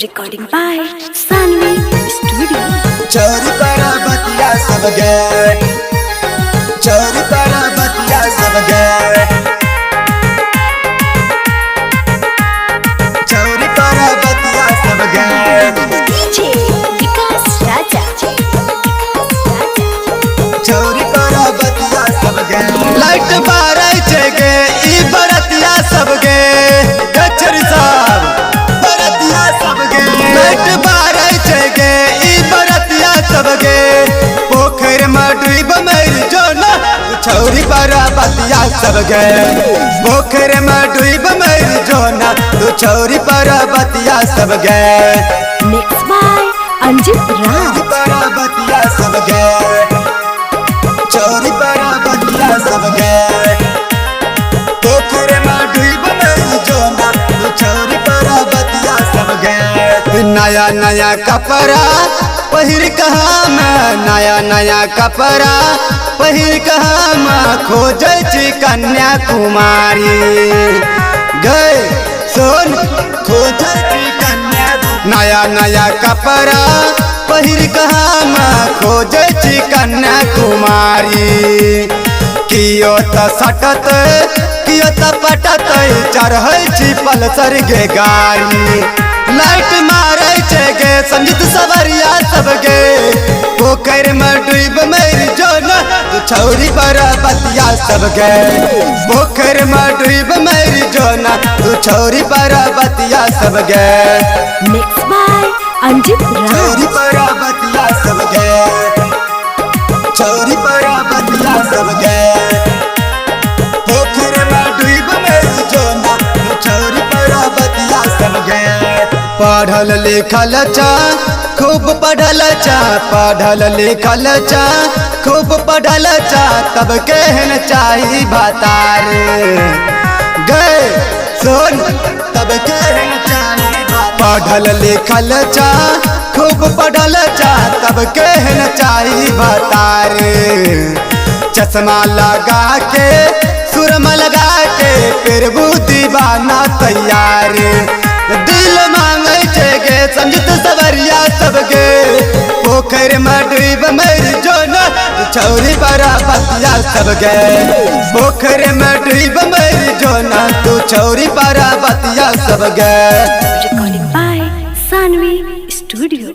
Recording by Sanvi Studio. चोरी करा बतिया सब गए, चोरी करा बतिया सब गए, चोरी करा बतिया सब गए। DJ Vikas Raja. चोरी करा बतिया सब गए। लाइट बारह जगे ई बरतिया सब गए, गचर साहब बरतिया सब गए। लाइट बारह जगे ई बरतिया सब गए, पोखर में डूब मर जो ना छौरी पर बतिया सब गए। पोखर में डूब मर जो ना तू छौरी पर बतिया सब गए। Mixed by Anjit Ram. चोरी पर बतिया सब गए, चोरी पर बतिया सब गए, पोखर में डूब मर जो ना तू छौरी पर बतिया सब गए। नया नया कपड़ा पहिर कहाँ में, नया नया कपड़ा पहिर कहाँ में खोजे छी कन्याकुमारी गए सोन खोजे छी कन्याकुमारी। नया नया कपड़ा पहिर कहाँ में खोजे छी कन्याकुमारी। कियो त सटत कियो त पटत चढ़ै छी पल्सर के गाड़ी। लाइट मारे छे गे संगीत सवरिया सब गे, पोखर में डूब मर जो ना तू छौरी पर बतिया सब गे। पोखर में डूब मर जो ना तू छौरी पर बतिया सब गे। Mixed by Anjit Ram. छौरी पर बतिया सब गे, छौरी पर बतिया सब गे, पोखर में डूब मर जो ना तू छौरी पर बतिया सब गे। पढ़ल लिखल चा खूब पढ़ल चा, पढ़ल लिखल चा खूब पढ़ल चा, तब केहन चाही भातार गए सोन तब केहन चाही भातार। पढ़ल लिखल चा खूब पढ़ल चा, तब केहन चाही भातार। चश्मा लगा के सुरमा लगा के फिर दीवाना तैयार। दिल मांगे छे गे संगीत सवरिया सब गे, पोखर में डूब मर जो ना छौरी पर बतिया सब गे। पोखर में डूब मर जो ना तू छौरी पर बतिया सब गे। Recording by Sanvi Studio.